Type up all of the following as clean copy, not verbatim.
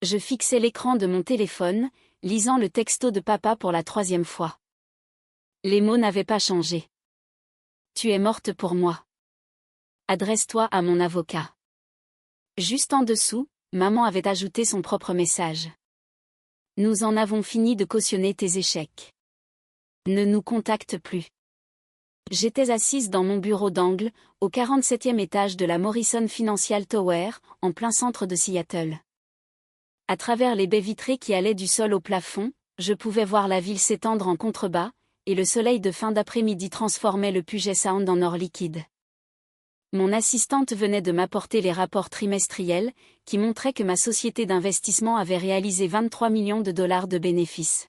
Je fixais l'écran de mon téléphone, lisant le texto de papa pour la 3e fois. Les mots n'avaient pas changé. Tu es morte pour moi. Adresse-toi à mon avocat. Juste en dessous, maman avait ajouté son propre message. Nous en avons fini de cautionner tes échecs. Ne nous contacte plus. J'étais assise dans mon bureau d'angle, au 47e étage de la Morrison Financial Tower, en plein centre de Seattle. À travers les baies vitrées qui allaient du sol au plafond, je pouvais voir la ville s'étendre en contrebas, et le soleil de fin d'après-midi transformait le Puget Sound en or liquide. Mon assistante venait de m'apporter les rapports trimestriels, qui montraient que ma société d'investissement avait réalisé 23 millions de dollars de bénéfices.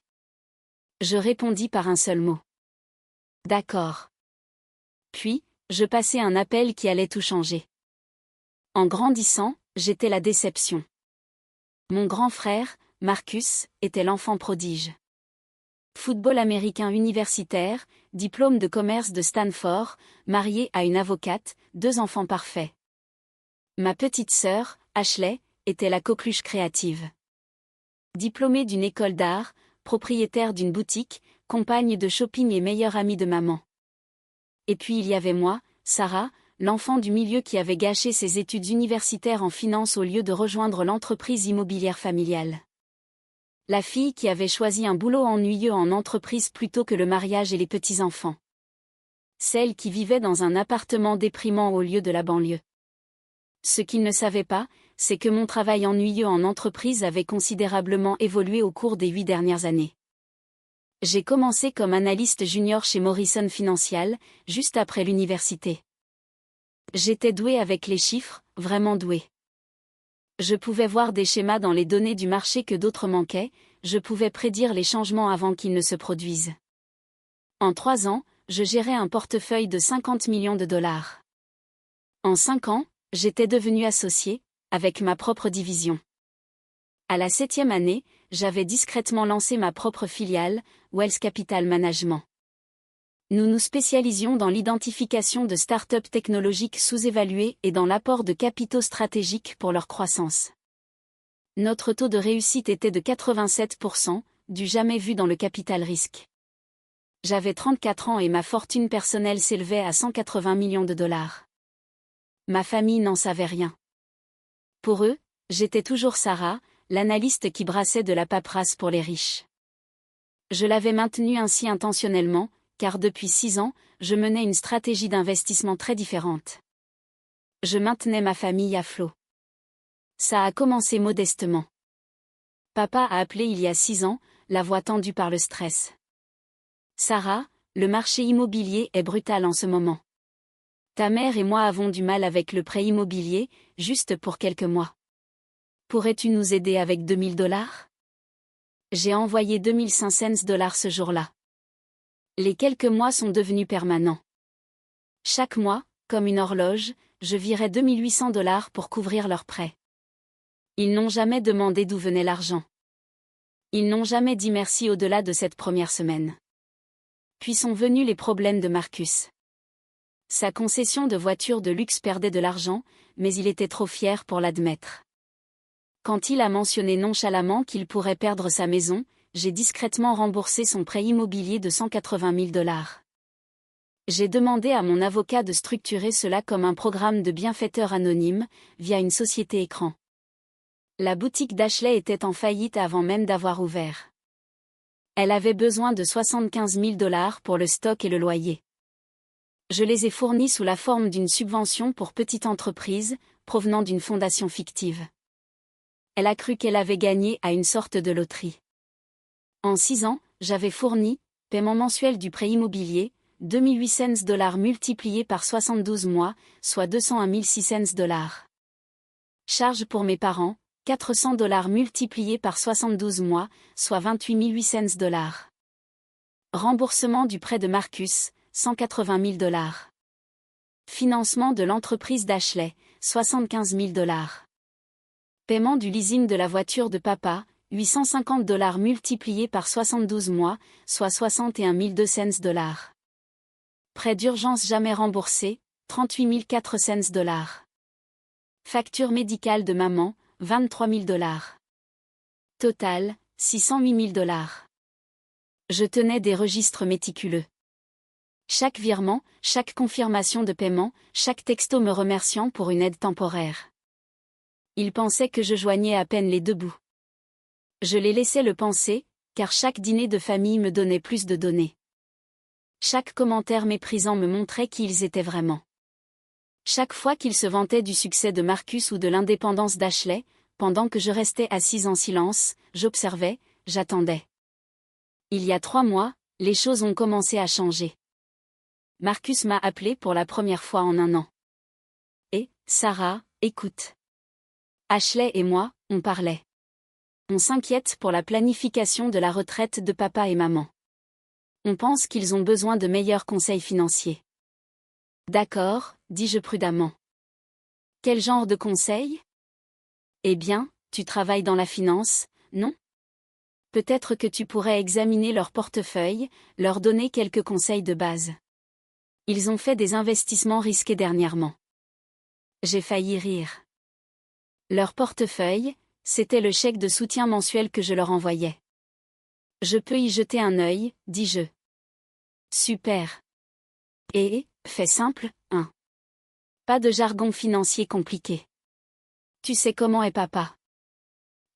Je répondis par un seul mot. D'accord. Puis, je passai un appel qui allait tout changer. En grandissant, j'étais la déception. Mon grand frère, Marcus, était l'enfant prodige. Football américain universitaire, diplôme de commerce de Stanford, marié à une avocate, 2 enfants parfaits. Ma petite sœur, Ashley, était la coqueluche créative. Diplômée d'une école d'art, propriétaire d'une boutique, compagne de shopping et meilleure amie de maman. Et puis il y avait moi, Sarah, l'enfant du milieu qui avait gâché ses études universitaires en finance au lieu de rejoindre l'entreprise immobilière familiale. La fille qui avait choisi un boulot ennuyeux en entreprise plutôt que le mariage et les petits-enfants. Celle qui vivait dans un appartement déprimant au lieu de la banlieue. Ce qu'il ne savait pas, c'est que mon travail ennuyeux en entreprise avait considérablement évolué au cours des 8 dernières années. J'ai commencé comme analyste junior chez Morrison Financial, juste après l'université. J'étais douée avec les chiffres, vraiment douée. Je pouvais voir des schémas dans les données du marché que d'autres manquaient, je pouvais prédire les changements avant qu'ils ne se produisent. En 3 ans, je gérais un portefeuille de 50 millions de dollars. En 5 ans, j'étais devenue associée, avec ma propre division. À la 7e année, j'avais discrètement lancé ma propre filiale, Wells Capital Management. Nous nous spécialisions dans l'identification de start-up technologiques sous-évaluées et dans l'apport de capitaux stratégiques pour leur croissance. Notre taux de réussite était de 87%, du jamais vu dans le capital risque. J'avais 34 ans et ma fortune personnelle s'élevait à 180 millions de dollars. Ma famille n'en savait rien. Pour eux, j'étais toujours Sarah, l'analyste qui brassait de la paperasse pour les riches. Je l'avais maintenue ainsi intentionnellement, car depuis 6 ans, je menais une stratégie d'investissement très différente. Je maintenais ma famille à flot. Ça a commencé modestement. Papa a appelé il y a 6 ans, la voix tendue par le stress. Sarah, le marché immobilier est brutal en ce moment. Ta mère et moi avons du mal avec le prêt immobilier, juste pour quelques mois. Pourrais-tu nous aider avec 2000 dollars? J'ai envoyé 2500 dollars ce jour-là. Les quelques mois sont devenus permanents. Chaque mois, comme une horloge, je virais 2800 dollars pour couvrir leurs prêts. Ils n'ont jamais demandé d'où venait l'argent. Ils n'ont jamais dit merci au-delà de cette première semaine. Puis sont venus les problèmes de Marcus. Sa concession de voiture de luxe perdait de l'argent, mais il était trop fier pour l'admettre. Quand il a mentionné nonchalamment qu'il pourrait perdre sa maison, j'ai discrètement remboursé son prêt immobilier de 180 000 dollars. J'ai demandé à mon avocat de structurer cela comme un programme de bienfaiteur anonyme, via une société écran. La boutique d'Ashley était en faillite avant même d'avoir ouvert. Elle avait besoin de 75 000 dollars pour le stock et le loyer. Je les ai fournis sous la forme d'une subvention pour petite entreprise, provenant d'une fondation fictive. Elle a cru qu'elle avait gagné à une sorte de loterie. En 6 ans, j'avais fourni, paiement mensuel du prêt immobilier, 2800 dollars multipliés par 72 mois, soit 201 600 dollars. Charge pour mes parents, 400 dollars multipliés par 72 mois, soit 28 800 dollars. Remboursement du prêt de Marcus, 180 000 dollars. Financement de l'entreprise d'Ashley, 75 000 dollars. Paiement du leasing de la voiture de papa, 850 dollars multipliés par 72 mois, soit 61 200 dollars. Prêt d'urgence jamais remboursé, 38 400 dollars. Facture médicale de maman, 23 000 dollars. Total, 608 000 $. Je tenais des registres méticuleux. Chaque virement, chaque confirmation de paiement, chaque texto me remerciant pour une aide temporaire. Il pensait que je joignais à peine les deux bouts. Je les laissais le penser, car chaque dîner de famille me donnait plus de données. Chaque commentaire méprisant me montrait qui ils étaient vraiment. Chaque fois qu'ils se vantaient du succès de Marcus ou de l'indépendance d'Ashley, pendant que je restais assise en silence, j'observais, j'attendais. Il y a 3 mois, les choses ont commencé à changer. Marcus m'a appelé pour la première fois en 1 an. Et, Sarah, écoute. Ashley et moi, on parlait. On s'inquiète pour la planification de la retraite de papa et maman. On pense qu'ils ont besoin de meilleurs conseils financiers. D'accord, dis-je prudemment. Quel genre de conseils? Eh bien, tu travailles dans la finance, non? Peut-être que tu pourrais examiner leur portefeuille, leur donner quelques conseils de base. Ils ont fait des investissements risqués dernièrement. J'ai failli rire. Leur portefeuille, c'était le chèque de soutien mensuel que je leur envoyais. Je peux y jeter un œil, dis-je. Super. Et, fait simple, hein. Pas de jargon financier compliqué. Tu sais comment est papa.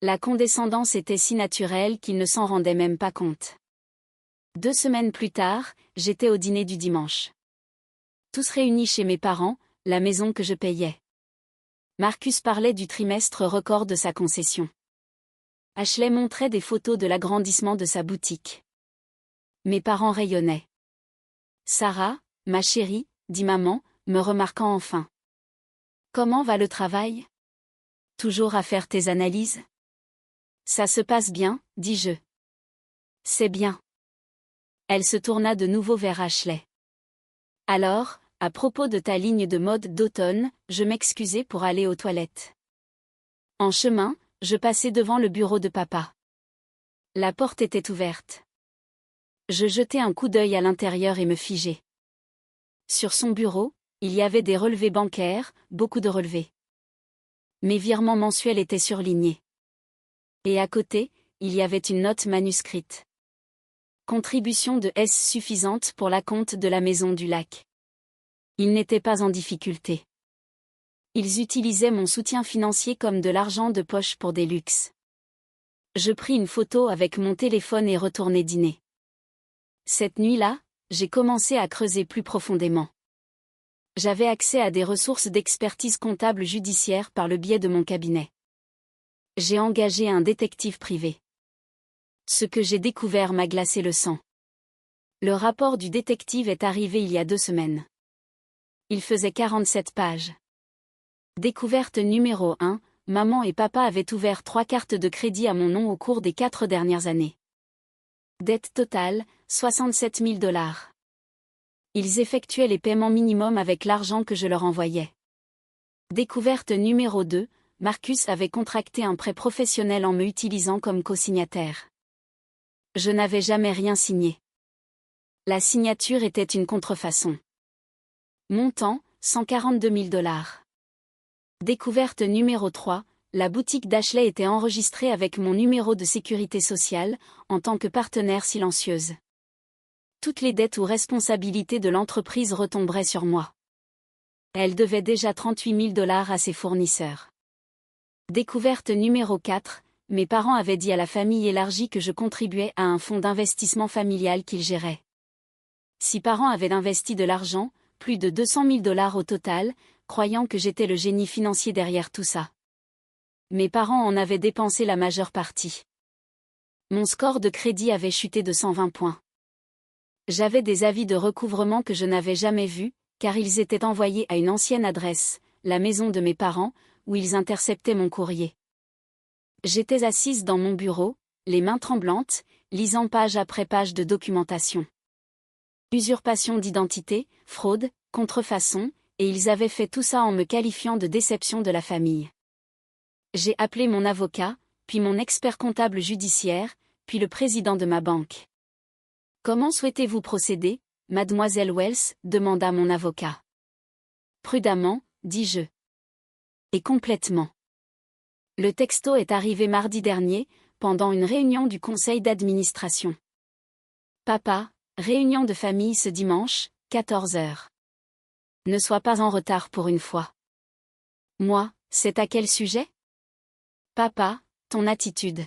La condescendance était si naturelle qu'il ne s'en rendait même pas compte. 2 semaines plus tard, j'étais au dîner du dimanche. Tous réunis chez mes parents, la maison que je payais. Marcus parlait du trimestre record de sa concession. Ashley montrait des photos de l'agrandissement de sa boutique. Mes parents rayonnaient. Sarah, ma chérie, dit maman, me remarquant enfin. Comment va le travail? Toujours à faire tes analyses? Ça se passe bien, dis-je. C'est bien. Elle se tourna de nouveau vers Ashley. Alors, à propos de ta ligne de mode d'automne, je m'excusais pour aller aux toilettes. En chemin, je passais devant le bureau de papa. La porte était ouverte. Je jetai un coup d'œil à l'intérieur et me figeai. Sur son bureau, il y avait des relevés bancaires, beaucoup de relevés. Mes virements mensuels étaient surlignés. Et à côté, il y avait une note manuscrite. Contribution de S suffisante pour l'acompte de la maison du lac. Ils n'étaient pas en difficulté. Ils utilisaient mon soutien financier comme de l'argent de poche pour des luxes. Je pris une photo avec mon téléphone et retournai dîner. Cette nuit-là, j'ai commencé à creuser plus profondément. J'avais accès à des ressources d'expertise comptable judiciaire par le biais de mon cabinet. J'ai engagé un détective privé. Ce que j'ai découvert m'a glacé le sang. Le rapport du détective est arrivé il y a 2 semaines. Il faisait 47 pages. Découverte numéro 1, maman et papa avaient ouvert 3 cartes de crédit à mon nom au cours des 4 dernières années. Dette totale, 67 000 $. Ils effectuaient les paiements minimums avec l'argent que je leur envoyais. Découverte numéro 2, Marcus avait contracté un prêt professionnel en me utilisant comme co-signataire. Je n'avais jamais rien signé. La signature était une contrefaçon. Montant, 142 000 $. Découverte numéro 3, la boutique d'Ashley était enregistrée avec mon numéro de sécurité sociale, en tant que partenaire silencieuse. Toutes les dettes ou responsabilités de l'entreprise retomberaient sur moi. Elle devait déjà 38 000 $ à ses fournisseurs. Découverte numéro 4, mes parents avaient dit à la famille élargie que je contribuais à un fonds d'investissement familial qu'ils géraient. 6 parents avaient investi de l'argent, plus de 200 000 $ au total, croyant que j'étais le génie financier derrière tout ça. Mes parents en avaient dépensé la majeure partie. Mon score de crédit avait chuté de 120 points. J'avais des avis de recouvrement que je n'avais jamais vus, car ils étaient envoyés à une ancienne adresse, la maison de mes parents, où ils interceptaient mon courrier. J'étais assise dans mon bureau, les mains tremblantes, lisant page après page de documentation. Usurpation d'identité, fraude, contrefaçon, et ils avaient fait tout ça en me qualifiant de déception de la famille. J'ai appelé mon avocat, puis mon expert comptable judiciaire, puis le président de ma banque. « Comment souhaitez-vous procéder, mademoiselle Wells ?» demanda mon avocat. Prudemment, dis-je. Et complètement. Le texto est arrivé mardi dernier, pendant une réunion du conseil d'administration. Papa, réunion de famille ce dimanche, 14 heures. Ne sois pas en retard pour une fois. Moi, c'est à quel sujet? Papa, ton attitude.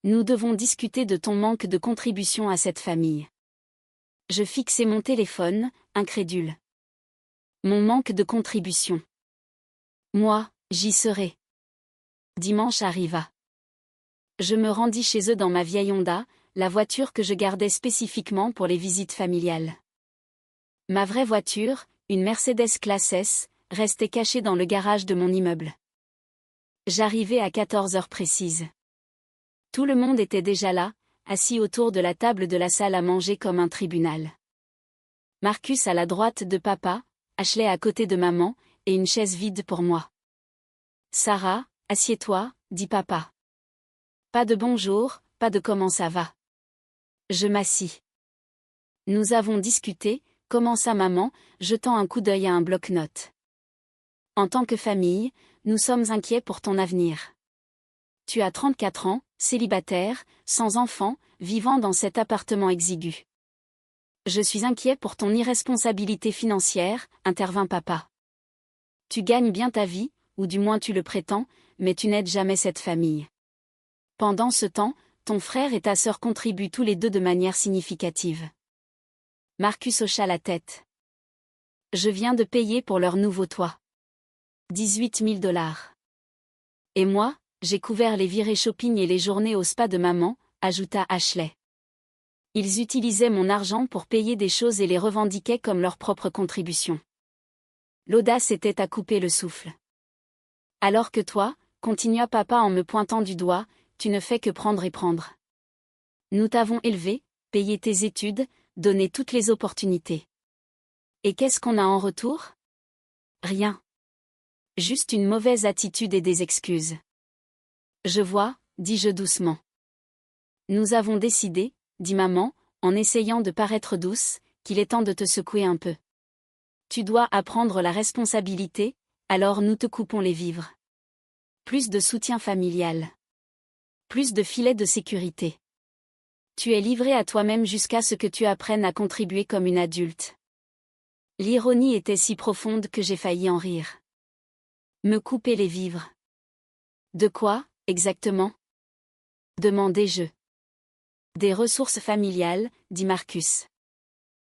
Nous devons discuter de ton manque de contribution à cette famille. Je fixai mon téléphone, incrédule. Mon manque de contribution. Moi, j'y serai. Dimanche arriva. Je me rendis chez eux dans ma vieille Honda, la voiture que je gardais spécifiquement pour les visites familiales. Ma vraie voiture, une Mercedes classe S, restait cachée dans le garage de mon immeuble. J'arrivai à 14 heures précises. Tout le monde était déjà là, assis autour de la table de la salle à manger comme un tribunal. Marcus à la droite de papa, Ashley à côté de maman, et une chaise vide pour moi. Sarah, assieds-toi, dit papa. Pas de bonjour, pas de comment ça va. Je m'assis. Nous avons discuté, commença maman, jetant un coup d'œil à un bloc-notes. En tant que famille, nous sommes inquiets pour ton avenir. Tu as 34 ans, célibataire, sans enfant, vivant dans cet appartement exigu. Je suis inquiet pour ton irresponsabilité financière, intervint papa. Tu gagnes bien ta vie, ou du moins tu le prétends, mais tu n'aides jamais cette famille. Pendant ce temps, ton frère et ta sœur contribuent tous les deux de manière significative. Marcus hocha la tête. Je viens de payer pour leur nouveau toit. 18 000 $. Et moi, j'ai couvert les virées shopping et les journées au spa de maman, ajouta Ashley. Ils utilisaient mon argent pour payer des choses et les revendiquaient comme leur propre contribution. L'audace était à couper le souffle. Alors que toi, continua papa en me pointant du doigt, tu ne fais que prendre et prendre. Nous t'avons élevé, payé tes études, donné toutes les opportunités. Et qu'est-ce qu'on a en retour? Rien. Juste une mauvaise attitude et des excuses. Je vois, dis-je doucement. Nous avons décidé, dit maman, en essayant de paraître douce, qu'il est temps de te secouer un peu. Tu dois apprendre la responsabilité, alors nous te coupons les vivres. Plus de soutien familial. Plus de filets de sécurité. Tu es livré à toi-même jusqu'à ce que tu apprennes à contribuer comme une adulte. L'ironie était si profonde que j'ai failli en rire. Me couper les vivres. De quoi, exactement? Demandai-je. Des ressources familiales, dit Marcus.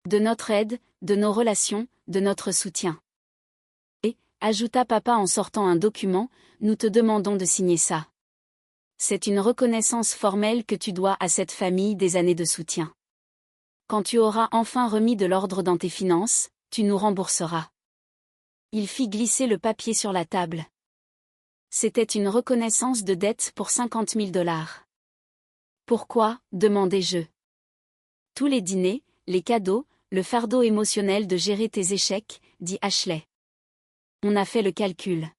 De notre aide, de nos relations, de notre soutien. Et, ajouta papa en sortant un document, nous te demandons de signer ça. C'est une reconnaissance formelle que tu dois à cette famille des années de soutien. Quand tu auras enfin remis de l'ordre dans tes finances, tu nous rembourseras. Il fit glisser le papier sur la table. C'était une reconnaissance de dette pour 50 000 $. Pourquoi, demandai-je. Tous les dîners, les cadeaux, le fardeau émotionnel de gérer tes échecs, dit Ashley. On a fait le calcul.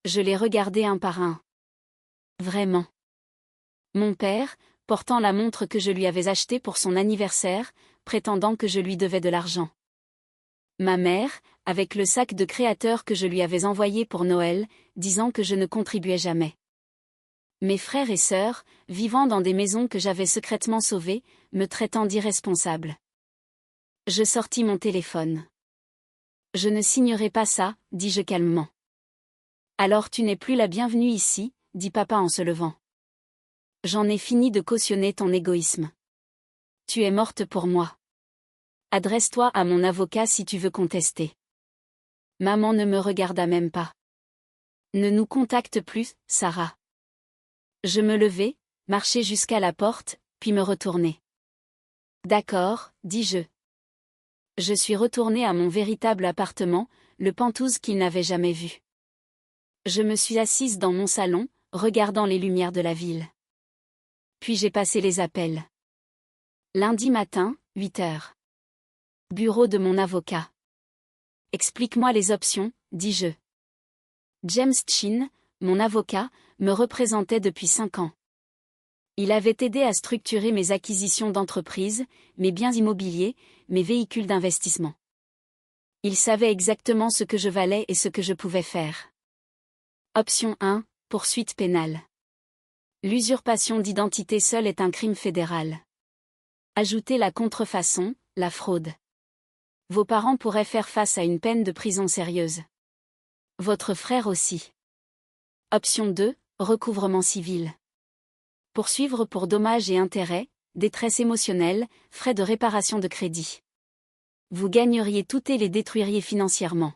Je les regardai un par un. Vraiment. Mon père, portant la montre que je lui avais achetée pour son anniversaire, prétendant que je lui devais de l'argent. Ma mère, avec le sac de créateur que je lui avais envoyé pour Noël, disant que je ne contribuais jamais. Mes frères et sœurs, vivant dans des maisons que j'avais secrètement sauvées, me traitant d'irresponsable. Je sortis mon téléphone. Je ne signerai pas ça, dis-je calmement. Alors tu n'es plus la bienvenue ici, dit papa en se levant. J'en ai fini de cautionner ton égoïsme. Tu es morte pour moi. Adresse-toi à mon avocat si tu veux contester. Maman ne me regarda même pas. Ne nous contacte plus, Sarah. Je me levai, marchai jusqu'à la porte, puis me retournai. D'accord, dis-je. Je suis retournée à mon véritable appartement, le Penthouse qu'il n'avait jamais vu. Je me suis assise dans mon salon, regardant les lumières de la ville. Puis j'ai passé les appels. Lundi matin, 8 heures. Bureau de mon avocat. Explique-moi les options, dis-je. James Chin, mon avocat, me représentait depuis 5 ans. Il avait aidé à structurer mes acquisitions d'entreprise, mes biens immobiliers, mes véhicules d'investissement. Il savait exactement ce que je valais et ce que je pouvais faire. Option 1, poursuite pénale. L'usurpation d'identité seule est un crime fédéral. Ajoutez la contrefaçon, la fraude. Vos parents pourraient faire face à une peine de prison sérieuse. Votre frère aussi. Option 2, recouvrement civil. Poursuivre pour dommages et intérêts, détresse émotionnelle, frais de réparation de crédit. Vous gagneriez tout et les détruiriez financièrement.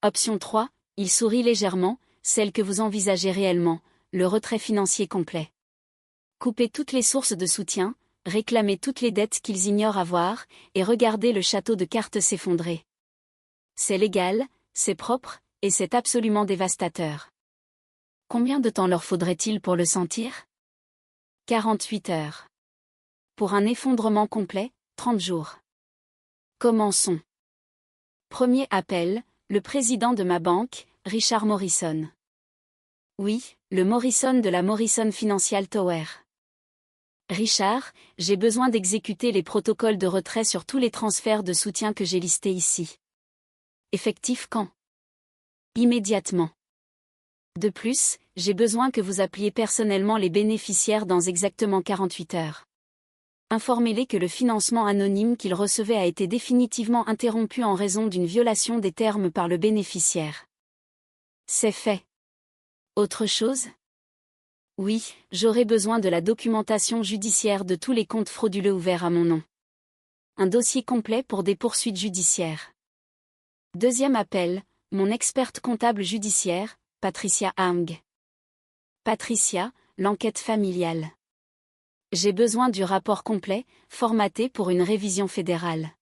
Option 3, il sourit légèrement, celle que vous envisagez réellement, le retrait financier complet. Coupez toutes les sources de soutien, réclamez toutes les dettes qu'ils ignorent avoir, et regardez le château de cartes s'effondrer. C'est légal, c'est propre, et c'est absolument dévastateur. Combien de temps leur faudrait-il pour le sentir ? 48 heures. Pour un effondrement complet, 30 jours. Commençons. Premier appel, le président de ma banque, Richard Morrison. Oui, le Morrison de la Morrison Financial Tower. Richard, j'ai besoin d'exécuter les protocoles de retrait sur tous les transferts de soutien que j'ai listés ici. Effectif quand ? Immédiatement. De plus, j'ai besoin que vous appeliez personnellement les bénéficiaires dans exactement 48 heures. Informez-les que le financement anonyme qu'ils recevaient a été définitivement interrompu en raison d'une violation des termes par le bénéficiaire. C'est fait. Autre chose ? Oui, j'aurai besoin de la documentation judiciaire de tous les comptes frauduleux ouverts à mon nom. Un dossier complet pour des poursuites judiciaires. Deuxième appel, mon experte comptable judiciaire, Patricia Hang. Patricia, l'enquête familiale. J'ai besoin du rapport complet, formaté pour une révision fédérale.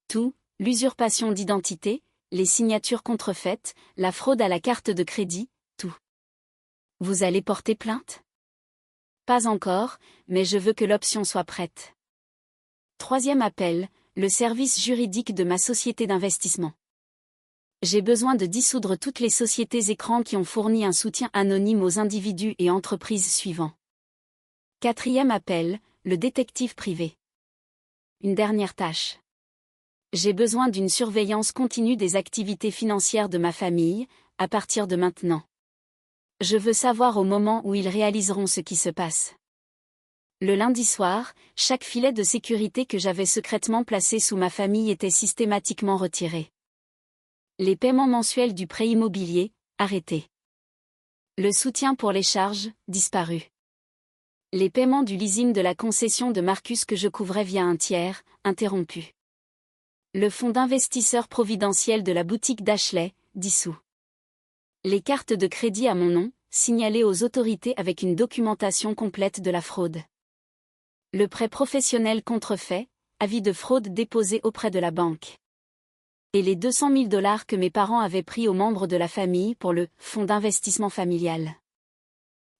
Tout, l'usurpation d'identité, les signatures contrefaites, la fraude à la carte de crédit, tout. Vous allez porter plainte ? Pas encore, mais je veux que l'option soit prête. Troisième appel, le service juridique de ma société d'investissement. J'ai besoin de dissoudre toutes les sociétés écrans qui ont fourni un soutien anonyme aux individus et entreprises suivants. Quatrième appel, le détective privé. Une dernière tâche. J'ai besoin d'une surveillance continue des activités financières de ma famille, à partir de maintenant. Je veux savoir au moment où ils réaliseront ce qui se passe. Le lundi soir, chaque filet de sécurité que j'avais secrètement placé sous ma famille était systématiquement retiré. Les paiements mensuels du prêt immobilier, arrêtés. Le soutien pour les charges, disparu. Les paiements du leasing de la concession de Marcus que je couvrais via un tiers, interrompu. Le fonds d'investisseurs providentiel de la boutique d'Ashley, dissous. Les cartes de crédit à mon nom, signalées aux autorités avec une documentation complète de la fraude. Le prêt professionnel contrefait, avis de fraude déposé auprès de la banque. Et les 200 000 $ que mes parents avaient pris aux membres de la famille pour le fonds d'investissement familial.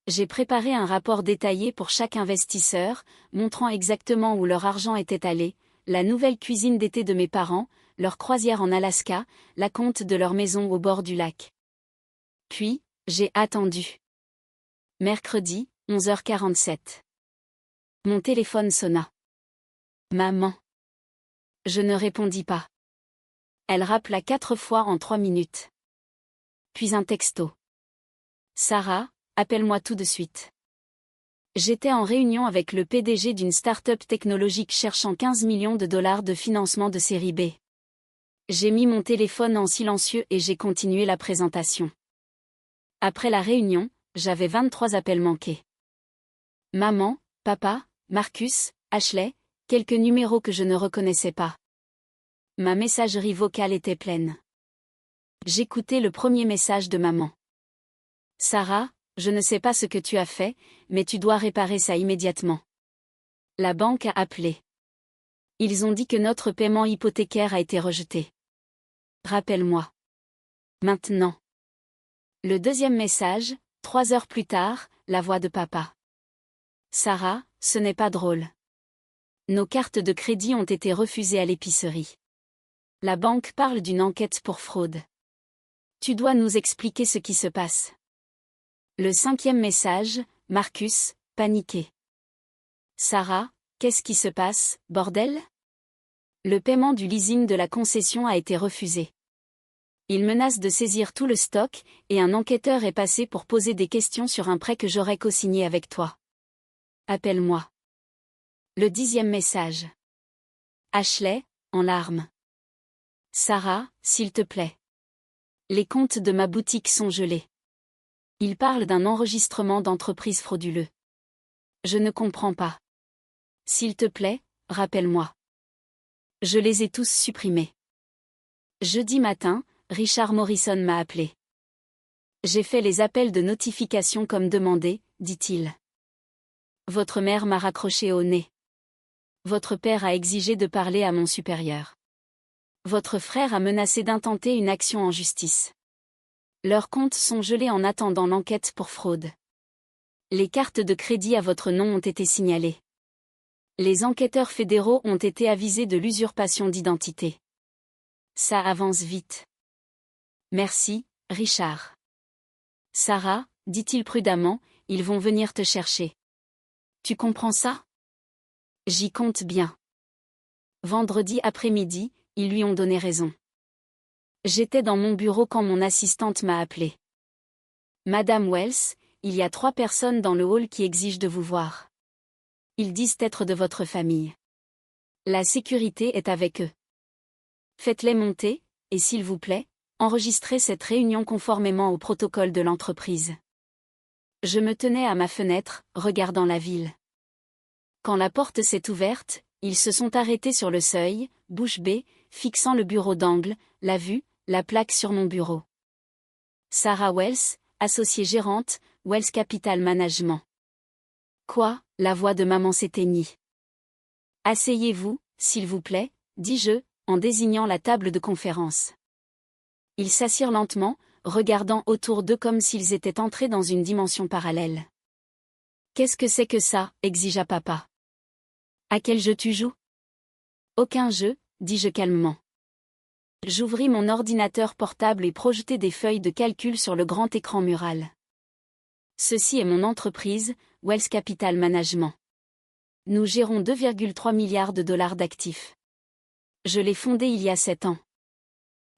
J'ai préparé un rapport détaillé pour chaque investisseur, montrant exactement où leur argent était allé, la nouvelle cuisine d'été de mes parents, leur croisière en Alaska, la compte de leur maison au bord du lac. Puis, j'ai attendu. Mercredi, 11h47. Mon téléphone sonna. Maman. Je ne répondis pas. Elle rappela 4 fois en 3 minutes. Puis un texto. Sarah, appelle-moi tout de suite. J'étais en réunion avec le PDG d'une start-up technologique cherchant 15 millions de dollars de financement de série B. J'ai mis mon téléphone en silencieux et j'ai continué la présentation. Après la réunion, j'avais 23 appels manqués. Maman, papa, Marcus, Ashley, quelques numéros que je ne reconnaissais pas. Ma messagerie vocale était pleine. J'écoutais le premier message de maman. Sarah, je ne sais pas ce que tu as fait, mais tu dois réparer ça immédiatement. La banque a appelé. Ils ont dit que notre paiement hypothécaire a été rejeté. Rappelle-moi. Maintenant. Le deuxième message, 3 heures plus tard, la voix de papa. Sarah, ce n'est pas drôle. Nos cartes de crédit ont été refusées à l'épicerie. La banque parle d'une enquête pour fraude. Tu dois nous expliquer ce qui se passe. Le cinquième message, Marcus, paniqué. Sarah, qu'est-ce qui se passe, bordel ? Le paiement du leasing de la concession a été refusé. Il menace de saisir tout le stock, et un enquêteur est passé pour poser des questions sur un prêt que j'aurais co-signé avec toi. Appelle-moi. Le 10e message. Ashley, en larmes. Sarah, s'il te plaît. Les comptes de ma boutique sont gelés. Il parle d'un enregistrement d'entreprise frauduleux. Je ne comprends pas. S'il te plaît, rappelle-moi. Je les ai tous supprimés. Jeudi matin, Richard Morrison m'a appelé. J'ai fait les appels de notification comme demandé, dit-il. Votre mère m'a raccroché au nez. Votre père a exigé de parler à mon supérieur. Votre frère a menacé d'intenter une action en justice. Leurs comptes sont gelés en attendant l'enquête pour fraude. Les cartes de crédit à votre nom ont été signalées. Les enquêteurs fédéraux ont été avisés de l'usurpation d'identité. Ça avance vite. Merci, Richard. Sarah, dit-il prudemment, ils vont venir te chercher. Tu comprends ça? J'y compte bien. Vendredi après-midi, ils lui ont donné raison. J'étais dans mon bureau quand mon assistante m'a appelé. Madame Wells, il y a 3 personnes dans le hall qui exigent de vous voir. Ils disent être de votre famille. La sécurité est avec eux. Faites-les monter, et s'il vous plaît, enregistrez cette réunion conformément au protocole de l'entreprise. Je me tenais à ma fenêtre, regardant la ville. Quand la porte s'est ouverte, ils se sont arrêtés sur le seuil, bouche bée, fixant le bureau d'angle, la vue, la plaque sur mon bureau. Sarah Wells, associée gérante, Wells Capital Management. Quoi, la voix de maman s'éteignit. Asseyez-vous, s'il vous plaît, dis-je, en désignant la table de conférence. Ils s'assirent lentement, regardant autour d'eux comme s'ils étaient entrés dans une dimension parallèle. Qu'est-ce que c'est que ça, exigea papa. À quel jeu tu joues? Aucun jeu, dis-je calmement. J'ouvris mon ordinateur portable et projetai des feuilles de calcul sur le grand écran mural. Ceci est mon entreprise, Wells Capital Management. Nous gérons 2,3 milliards de dollars d'actifs. Je l'ai fondée il y a 7 ans.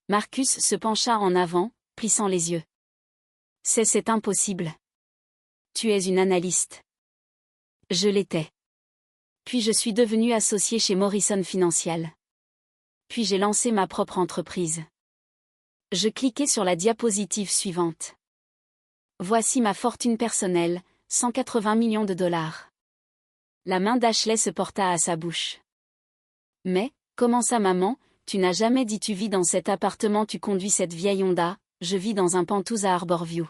Marcus se pencha en avant, plissant les yeux. C'est impossible. Tu es une analyste. Je l'étais. Puis je suis devenu associé chez Morrison Financial. Puis j'ai lancé ma propre entreprise. Je cliquai sur la diapositive suivante. Voici ma fortune personnelle, 180 millions de dollars. La main d'Ashley se porta à sa bouche. Mais, commença maman, tu n'as jamais dit tu vis dans cet appartement, tu conduis cette vieille Honda, je vis dans un Pantouz à Harborview.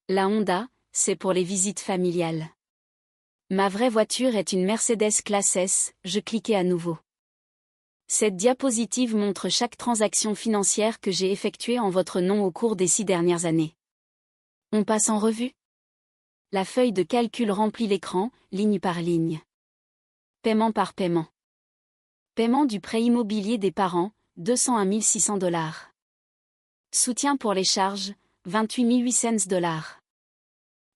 La Honda, c'est pour les visites familiales. Ma vraie voiture est une Mercedes classe S, je cliquai à nouveau. Cette diapositive montre chaque transaction financière que j'ai effectuée en votre nom au cours des 6 dernières années. On passe en revue. La feuille de calcul remplit l'écran, ligne par ligne. Paiement par paiement. Paiement du prêt immobilier des parents, 201 600 dollars. Soutien pour les charges, 28 800 dollars.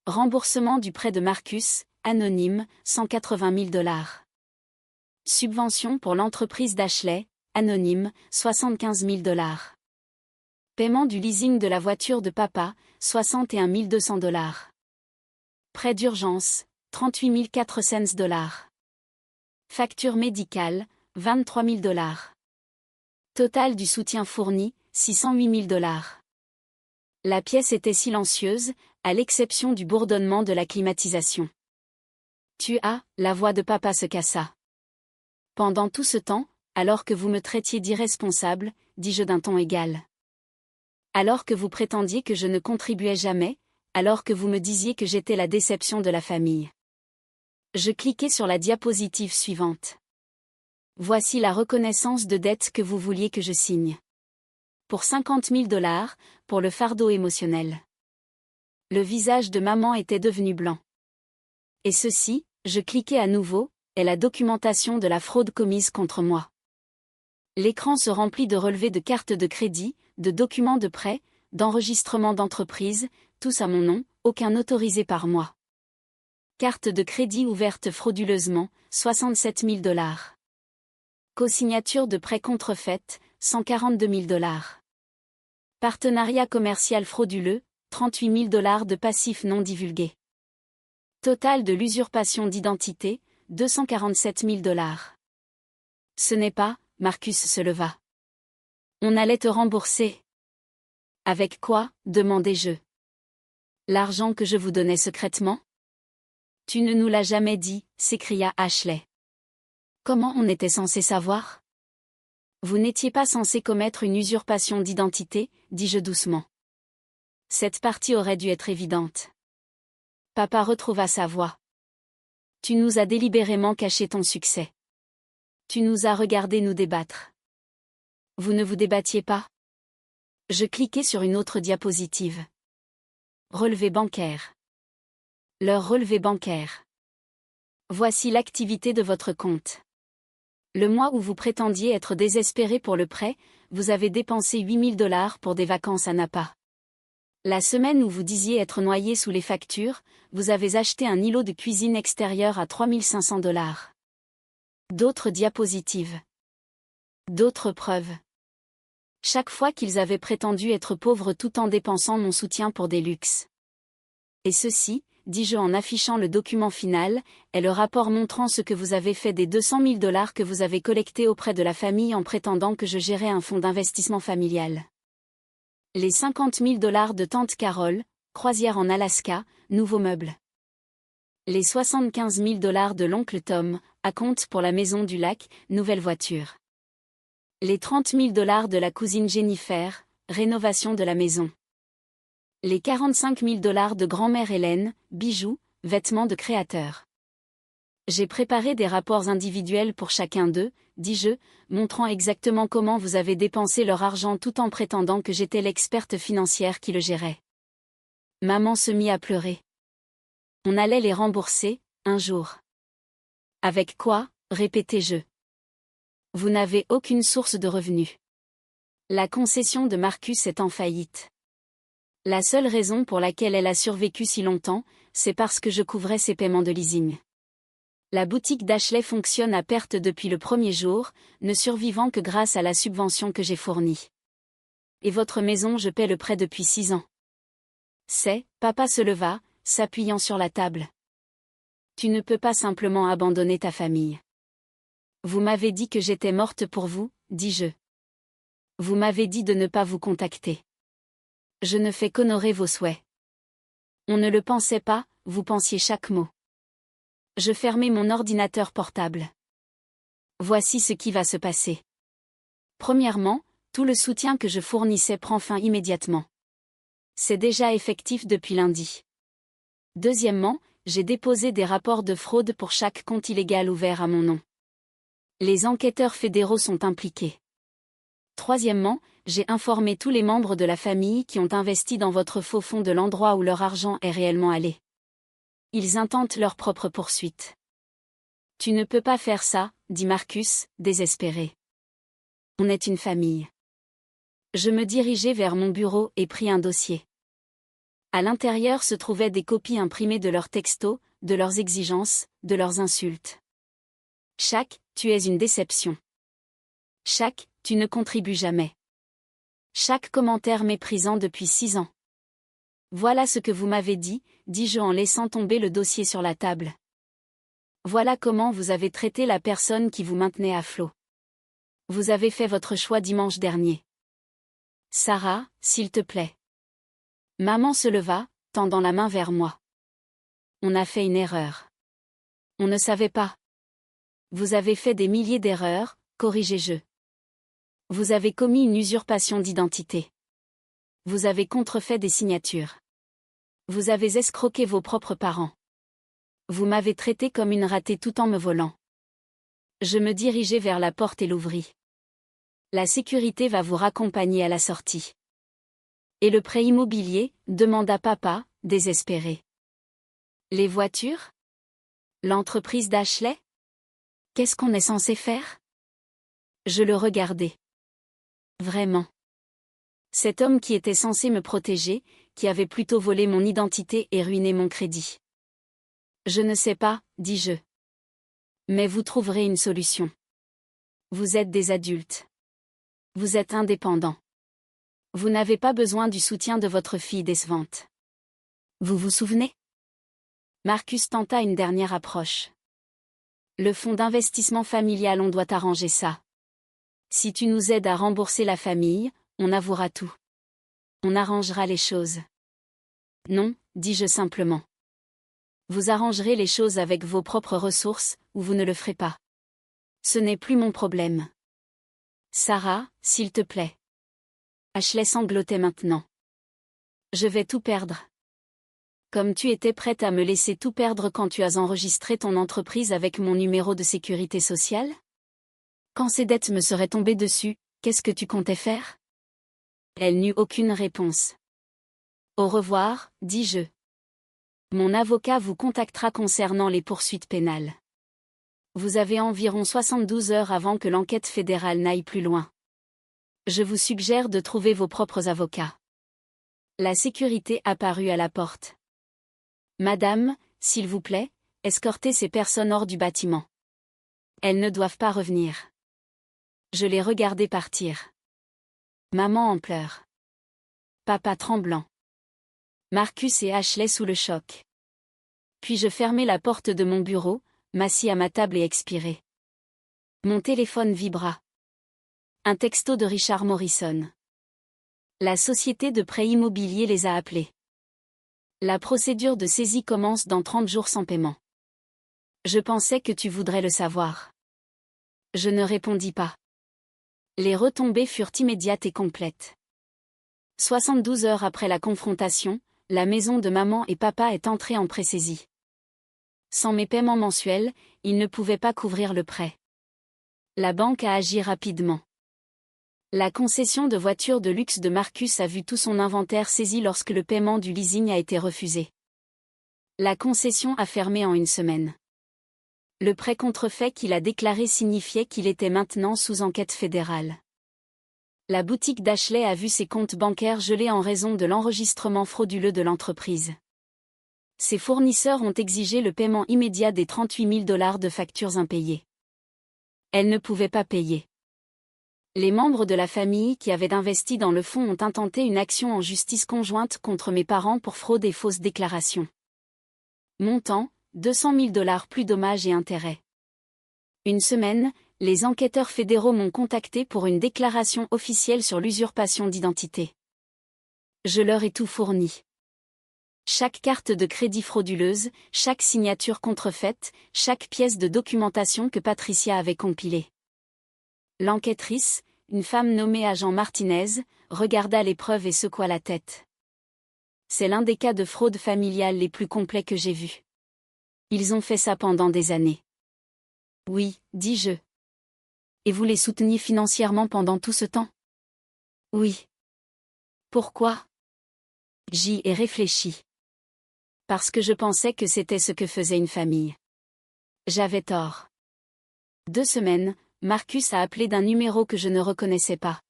Remboursement du prêt de Marcus, anonyme, 180 000 dollars. Subvention pour l'entreprise d'Ashley, anonyme, 75 000 dollars. Paiement du leasing de la voiture de papa, 61 200 dollars. Prêt d'urgence, 38 400 dollars. Facture médicale, 23 000 dollars. Total du soutien fourni, 608 000 dollars. La pièce était silencieuse, à l'exception du bourdonnement de la climatisation. La voix de papa se cassa. Pendant tout ce temps, alors que vous me traitiez d'irresponsable, dis-je d'un ton égal. Alors que vous prétendiez que je ne contribuais jamais, alors que vous me disiez que j'étais la déception de la famille. Je cliquai sur la diapositive suivante. Voici la reconnaissance de dette que vous vouliez que je signe. Pour 50 000 dollars, pour le fardeau émotionnel. Le visage de maman était devenu blanc. Et ceci, je cliquai à nouveau, est la documentation de la fraude commise contre moi. L'écran se remplit de relevés de cartes de crédit, de documents de prêt, d'enregistrements d'entreprise, tous à mon nom, aucun autorisé par moi. Carte de crédit ouverte frauduleusement, 67 000 dollars. Co-signature de prêt contrefaite, 142 000 dollars. Partenariat commercial frauduleux, 38 000 $ de passifs non divulgués. Total de l'usurpation d'identité, 247 000 $. Ce n'est pas, Marcus se leva. On allait te rembourser. Avec quoi, demandai-je. L'argent que je vous donnais secrètement? Tu ne nous l'as jamais dit, s'écria Ashley. Comment on était censé savoir? Vous n'étiez pas censé commettre une usurpation d'identité, dis-je doucement. Cette partie aurait dû être évidente. Papa retrouva sa voix. Tu nous as délibérément caché ton succès. Tu nous as regardé nous débattre. Vous ne vous débattiez pas? Je cliquai sur une autre diapositive. Relevé bancaire. Leur relevé bancaire. Voici l'activité de votre compte. Le mois où vous prétendiez être désespéré pour le prêt, vous avez dépensé 8 000 $ pour des vacances à Napa. La semaine où vous disiez être noyé sous les factures, vous avez acheté un îlot de cuisine extérieur à 3 500 $. D'autres diapositives. D'autres preuves. Chaque fois qu'ils avaient prétendu être pauvres tout en dépensant mon soutien pour des luxes. Et ceci, dis-je en affichant le document final, est le rapport montrant ce que vous avez fait des 200 000 $ que vous avez collectés auprès de la famille en prétendant que je gérais un fonds d'investissement familial. Les 50 000 $ de tante Carole, croisière en Alaska, nouveaux meubles. Les 75 000 $ de l'oncle Tom, acompte pour la maison du lac, nouvelle voiture. Les 30 000 $ de la cousine Jennifer, rénovation de la maison. Les 45 000 $ de grand-mère Hélène, bijoux, vêtements de créateur. J'ai préparé des rapports individuels pour chacun d'eux, dis-je, montrant exactement comment vous avez dépensé leur argent tout en prétendant que j'étais l'experte financière qui le gérait. Maman se mit à pleurer. On allait les rembourser, un jour. Avec quoi, répétai-je. Vous n'avez aucune source de revenus. La concession de Marcus est en faillite. La seule raison pour laquelle elle a survécu si longtemps, c'est parce que je couvrais ses paiements de leasing. La boutique d'Ashley fonctionne à perte depuis le premier jour, ne survivant que grâce à la subvention que j'ai fournie. Et votre maison, je paie le prêt depuis 6 ans. Papa se leva, s'appuyant sur la table. Tu ne peux pas simplement abandonner ta famille. Vous m'avez dit que j'étais morte pour vous, dis-je. Vous m'avez dit de ne pas vous contacter. Je ne fais qu'honorer vos souhaits. On ne le pensait pas, vous pensiez chaque mot. Je fermai mon ordinateur portable. Voici ce qui va se passer. Premièrement, tout le soutien que je fournissais prend fin immédiatement. C'est déjà effectif depuis lundi. Deuxièmement, j'ai déposé des rapports de fraude pour chaque compte illégal ouvert à mon nom. Les enquêteurs fédéraux sont impliqués. Troisièmement, j'ai informé tous les membres de la famille qui ont investi dans votre faux fonds de l'endroit où leur argent est réellement allé. Ils intentent leur propre poursuite. Tu ne peux pas faire ça, dit Marcus, désespéré. On est une famille. Je me dirigeai vers mon bureau et pris un dossier. À l'intérieur se trouvaient des copies imprimées de leurs textos, de leurs exigences, de leurs insultes. Tu es une déception. Tu ne contribues jamais. Chaque commentaire méprisant depuis 6 ans. Voilà ce que vous m'avez dit, dis-je en laissant tomber le dossier sur la table. Voilà comment vous avez traité la personne qui vous maintenait à flot. Vous avez fait votre choix dimanche dernier. Sarah, s'il te plaît. Maman se leva, tendant la main vers moi. On a fait une erreur. On ne savait pas. Vous avez fait des milliers d'erreurs, corrigeai-je. Vous avez commis une usurpation d'identité. Vous avez contrefait des signatures. Vous avez escroqué vos propres parents. Vous m'avez traité comme une ratée tout en me volant. Je me dirigeai vers la porte et l'ouvris. La sécurité va vous raccompagner à la sortie. Et le prêt immobilier, demanda papa, désespéré. Les voitures? L'entreprise d'Ashley? Qu'est-ce qu'on est censé faire? Je le regardai. Vraiment. Cet homme qui était censé me protéger, qui avait plutôt volé mon identité et ruiné mon crédit. Je ne sais pas, dis-je. Mais vous trouverez une solution. Vous êtes des adultes. Vous êtes indépendants. Vous n'avez pas besoin du soutien de votre fille décevante. Vous vous souvenez? Marcus tenta une dernière approche. Le fonds d'investissement familial, on doit arranger ça. Si tu nous aides à rembourser la famille, on avouera tout. On arrangera les choses. Non, dis-je simplement. Vous arrangerez les choses avec vos propres ressources, ou vous ne le ferez pas. Ce n'est plus mon problème. Sarah, s'il te plaît. Ashley sanglotait maintenant. Je vais tout perdre. Comme tu étais prête à me laisser tout perdre quand tu as enregistré ton entreprise avec mon numéro de sécurité sociale? Quand ces dettes me seraient tombées dessus, qu'est-ce que tu comptais faire? Elle n'eut aucune réponse. Au revoir, dis-je. Mon avocat vous contactera concernant les poursuites pénales. Vous avez environ 72 heures avant que l'enquête fédérale n'aille plus loin. Je vous suggère de trouver vos propres avocats. La sécurité apparut à la porte. Madame, s'il vous plaît, escortez ces personnes hors du bâtiment. Elles ne doivent pas revenir. Je les regardai partir. Maman en pleurs. Papa tremblant. Marcus et Ashley sous le choc. Puis je fermai la porte de mon bureau, m'assis à ma table et expirai. Mon téléphone vibra. Un texto de Richard Morrison. La société de prêt immobilier les a appelés. La procédure de saisie commence dans 30 jours sans paiement. Je pensais que tu voudrais le savoir. Je ne répondis pas. Les retombées furent immédiates et complètes. 72 heures après la confrontation, la maison de maman et papa est entrée en pré-saisie. Sans mes paiements mensuels, ils ne pouvaient pas couvrir le prêt. La banque a agi rapidement. La concession de voiture de luxe de Marcus a vu tout son inventaire saisi lorsque le paiement du leasing a été refusé. La concession a fermé en une semaine. Le prêt contrefait qu'il a déclaré signifiait qu'il était maintenant sous enquête fédérale. La boutique d'Ashley a vu ses comptes bancaires gelés en raison de l'enregistrement frauduleux de l'entreprise. Ses fournisseurs ont exigé le paiement immédiat des 38 000 $ de factures impayées. Elle ne pouvait pas payer. Les membres de la famille qui avaient investi dans le fonds ont intenté une action en justice conjointe contre mes parents pour fraude et fausses déclarations. Montant, 200 000 $ plus dommages et intérêts. Une semaine, les enquêteurs fédéraux m'ont contacté pour une déclaration officielle sur l'usurpation d'identité. Je leur ai tout fourni. Chaque carte de crédit frauduleuse, chaque signature contrefaite, chaque pièce de documentation que Patricia avait compilée. L'enquêtrice, une femme nommée agent Martinez, regarda les preuves et secoua la tête. C'est l'un des cas de fraude familiale les plus complets que j'ai vus. Ils ont fait ça pendant des années. Oui, dis-je. Et vous les souteniez financièrement pendant tout ce temps? Oui. Pourquoi? J'y ai réfléchi. Parce que je pensais que c'était ce que faisait une famille. J'avais tort. 2 semaines, Marcus a appelé d'un numéro que je ne reconnaissais pas.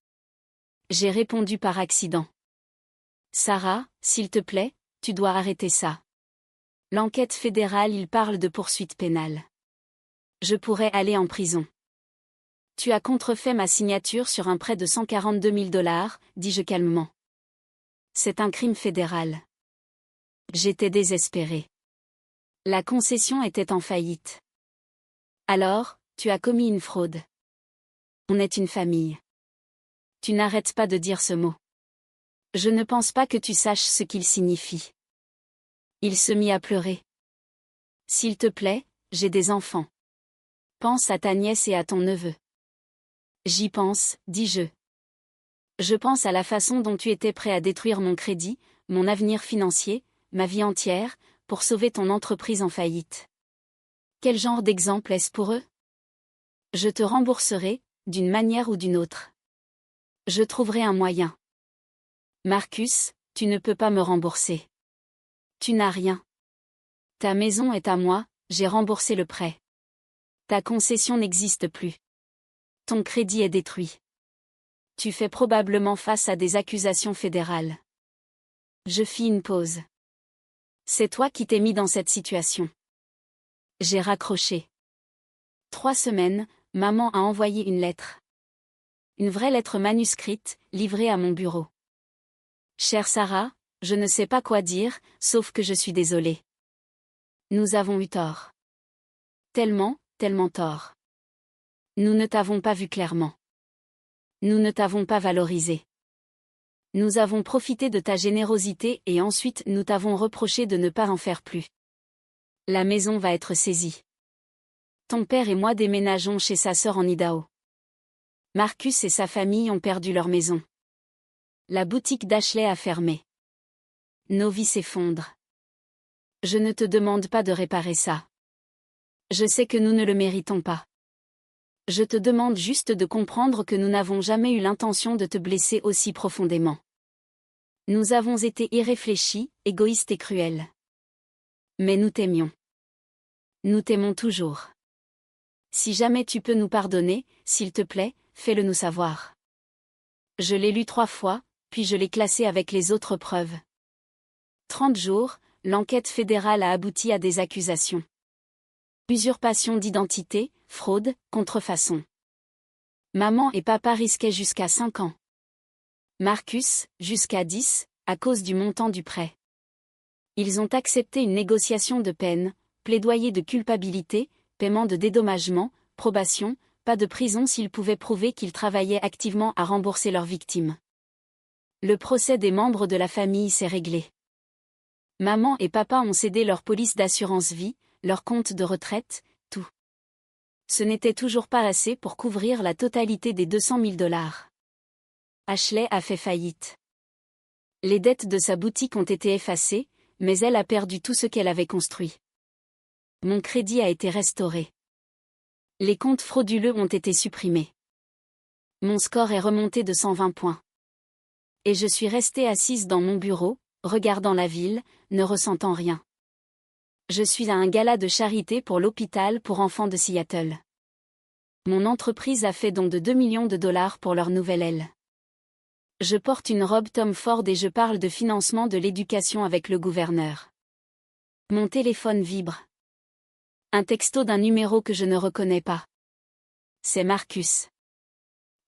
J'ai répondu par accident. Sarah, s'il te plaît, tu dois arrêter ça. L'enquête fédérale, il parle de poursuite pénale. Je pourrais aller en prison. Tu as contrefait ma signature sur un prêt de 142 000 $, dis-je calmement. C'est un crime fédéral. J'étais désespéré. La concession était en faillite. Alors, tu as commis une fraude. On est une famille. Tu n'arrêtes pas de dire ce mot. Je ne pense pas que tu saches ce qu'il signifie. Il se mit à pleurer. S'il te plaît, j'ai des enfants. Pense à ta nièce et à ton neveu. J'y pense, dis-je. Je pense à la façon dont tu étais prêt à détruire mon crédit, mon avenir financier, ma vie entière, pour sauver ton entreprise en faillite. Quel genre d'exemple est-ce pour eux? Je te rembourserai, d'une manière ou d'une autre. Je trouverai un moyen. Marcus, tu ne peux pas me rembourser. Tu n'as rien. Ta maison est à moi, j'ai remboursé le prêt. Ta concession n'existe plus. Ton crédit est détruit. Tu fais probablement face à des accusations fédérales. Je fis une pause. C'est toi qui t'es mis dans cette situation. J'ai raccroché. 3 semaines, maman a envoyé une lettre. Une vraie lettre manuscrite, livrée à mon bureau. Chère Sarah, je ne sais pas quoi dire, sauf que je suis désolée. Nous avons eu tort. Tellement, tellement tort. Nous ne t'avons pas vu clairement. Nous ne t'avons pas valorisé. Nous avons profité de ta générosité et ensuite nous t'avons reproché de ne pas en faire plus. La maison va être saisie. Ton père et moi déménageons chez sa sœur en Idaho. Marcus et sa famille ont perdu leur maison. La boutique d'Ashley a fermé. Nos vies s'effondrent. Je ne te demande pas de réparer ça. Je sais que nous ne le méritons pas. Je te demande juste de comprendre que nous n'avons jamais eu l'intention de te blesser aussi profondément. Nous avons été irréfléchis, égoïstes et cruels. Mais nous t'aimions. Nous t'aimons toujours. Si jamais tu peux nous pardonner, s'il te plaît, fais-le nous savoir. Je l'ai lu 3 fois, puis je l'ai classé avec les autres preuves. 30 jours, l'enquête fédérale a abouti à des accusations. Usurpation d'identité, fraude, contrefaçon. Maman et papa risquaient jusqu'à 5 ans. Marcus, jusqu'à 10, à cause du montant du prêt. Ils ont accepté une négociation de peine, plaidoyer de culpabilité, paiement de dédommagement, probation, pas de prison s'ils pouvaient prouver qu'ils travaillaient activement à rembourser leurs victimes. Le procès des membres de la famille s'est réglé. Maman et papa ont cédé leur police d'assurance vie, leur compte de retraite, tout. Ce n'était toujours pas assez pour couvrir la totalité des $200 000. Ashley a fait faillite. Les dettes de sa boutique ont été effacées, mais elle a perdu tout ce qu'elle avait construit. Mon crédit a été restauré. Les comptes frauduleux ont été supprimés. Mon score est remonté de 120 points. Et je suis restée assise dans mon bureau, regardant la ville, ne ressentant rien. Je suis à un gala de charité pour l'hôpital pour enfants de Seattle. Mon entreprise a fait don de $2 millions pour leur nouvelle aile. Je porte une robe Tom Ford et je parle de financement de l'éducation avec le gouverneur. Mon téléphone vibre. Un texto d'un numéro que je ne reconnais pas. C'est Marcus.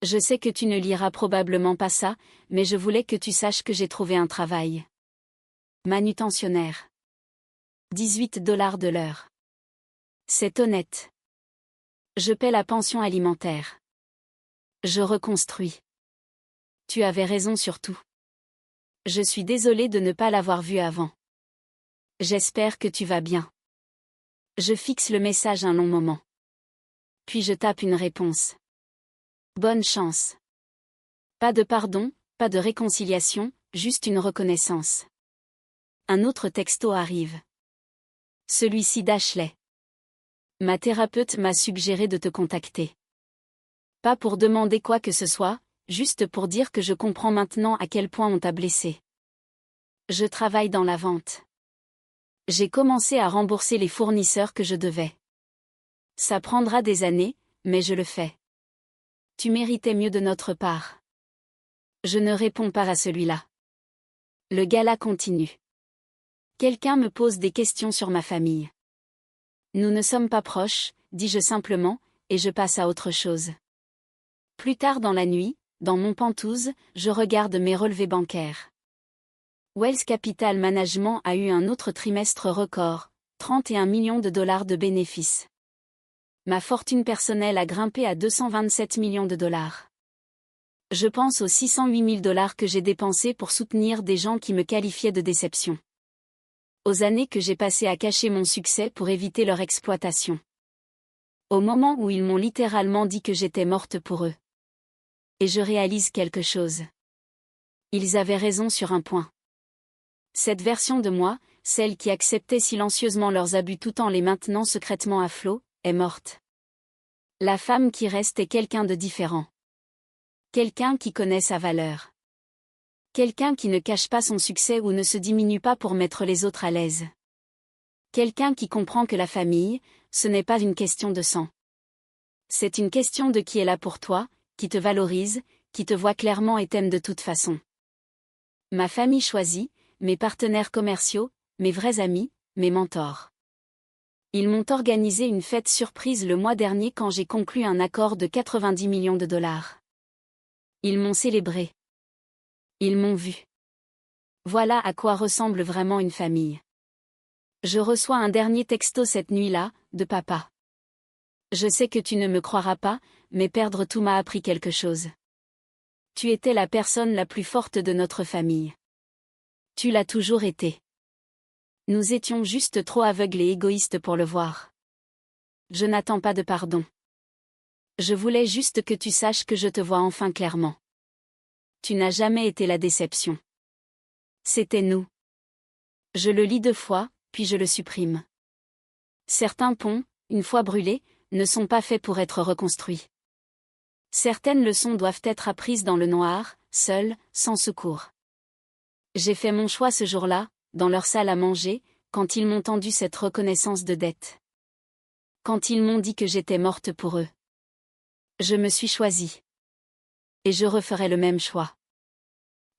Je sais que tu ne liras probablement pas ça, mais je voulais que tu saches que j'ai trouvé un travail. Manutentionnaire. $18 de l'heure. C'est honnête. Je paie la pension alimentaire. Je reconstruis. Tu avais raison sur tout. Je suis désolée de ne pas l'avoir vu avant. J'espère que tu vas bien. Je fixe le message un long moment. Puis je tape une réponse. Bonne chance. Pas de pardon, pas de réconciliation, juste une reconnaissance. Un autre texto arrive. Celui-ci d'Ashley. Ma thérapeute m'a suggéré de te contacter. Pas pour demander quoi que ce soit, juste pour dire que je comprends maintenant à quel point on t'a blessé. Je travaille dans la vente. J'ai commencé à rembourser les fournisseurs que je devais. Ça prendra des années, mais je le fais. Tu méritais mieux de notre part. Je ne réponds pas à celui-là. Le gala continue. Quelqu'un me pose des questions sur ma famille. Nous ne sommes pas proches, dis-je simplement, et je passe à autre chose. Plus tard dans la nuit, dans mon Penthouse, je regarde mes relevés bancaires. Wells Capital Management a eu un autre trimestre record, $31 millions de bénéfices. Ma fortune personnelle a grimpé à $227 millions. Je pense aux $608 000 que j'ai dépensés pour soutenir des gens qui me qualifiaient de déception. Aux années que j'ai passées à cacher mon succès pour éviter leur exploitation. Au moment où ils m'ont littéralement dit que j'étais morte pour eux. Et je réalise quelque chose. Ils avaient raison sur un point. Cette version de moi, celle qui acceptait silencieusement leurs abus tout en les maintenant secrètement à flot, est morte. La femme qui reste est quelqu'un de différent. Quelqu'un qui connaît sa valeur. Quelqu'un qui ne cache pas son succès ou ne se diminue pas pour mettre les autres à l'aise. Quelqu'un qui comprend que la famille, ce n'est pas une question de sang. C'est une question de qui est là pour toi, qui te valorise, qui te voit clairement et t'aime de toute façon. Ma famille choisie, mes partenaires commerciaux, mes vrais amis, mes mentors. Ils m'ont organisé une fête surprise le mois dernier quand j'ai conclu un accord de $90 millions. Ils m'ont célébré. Ils m'ont vu. Voilà à quoi ressemble vraiment une famille. Je reçois un dernier texto cette nuit-là, de papa. Je sais que tu ne me croiras pas, mais perdre tout m'a appris quelque chose. Tu étais la personne la plus forte de notre famille. Tu l'as toujours été. Nous étions juste trop aveugles et égoïstes pour le voir. Je n'attends pas de pardon. Je voulais juste que tu saches que je te vois enfin clairement. Tu n'as jamais été la déception. C'était nous. Je le lis 2 fois, puis je le supprime. Certains ponts, une fois brûlés, ne sont pas faits pour être reconstruits. Certaines leçons doivent être apprises dans le noir, seules, sans secours. J'ai fait mon choix ce jour-là, dans leur salle à manger, quand ils m'ont tendu cette reconnaissance de dette. Quand ils m'ont dit que j'étais morte pour eux. Je me suis choisie. Et je referai le même choix.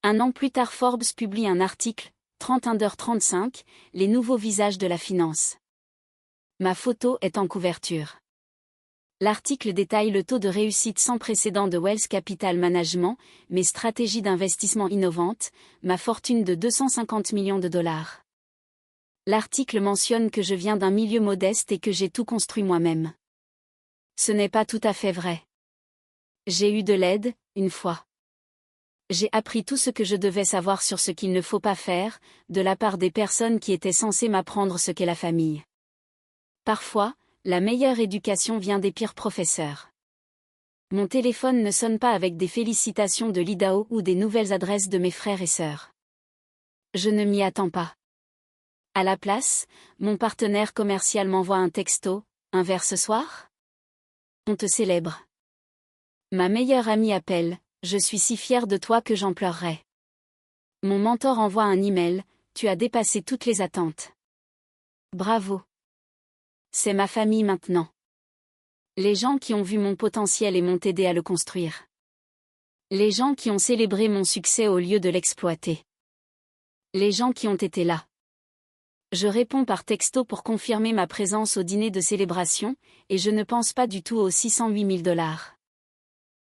1 an plus tard, Forbes publie un article, 31h35, les nouveaux visages de la finance. Ma photo est en couverture. L'article détaille le taux de réussite sans précédent de Wells Capital Management, mes stratégies d'investissement innovantes, ma fortune de 250 millions de dollars. L'article mentionne que je viens d'un milieu modeste et que j'ai tout construit moi-même. Ce n'est pas tout à fait vrai. J'ai eu de l'aide, une fois. J'ai appris tout ce que je devais savoir sur ce qu'il ne faut pas faire, de la part des personnes qui étaient censées m'apprendre ce qu'est la famille. Parfois, la meilleure éducation vient des pires professeurs. Mon téléphone ne sonne pas avec des félicitations de l'Idaho ou des nouvelles adresses de mes frères et sœurs. Je ne m'y attends pas. À la place, mon partenaire commercial m'envoie un texto, un verre ce soir ? On te célèbre. Ma meilleure amie appelle, je suis si fière de toi que j'en pleurerai. Mon mentor envoie un email, tu as dépassé toutes les attentes. Bravo. C'est ma famille maintenant. Les gens qui ont vu mon potentiel et m'ont aidé à le construire. Les gens qui ont célébré mon succès au lieu de l'exploiter. Les gens qui ont été là. Je réponds par texto pour confirmer ma présence au dîner de célébration, et je ne pense pas du tout aux 608 000 $.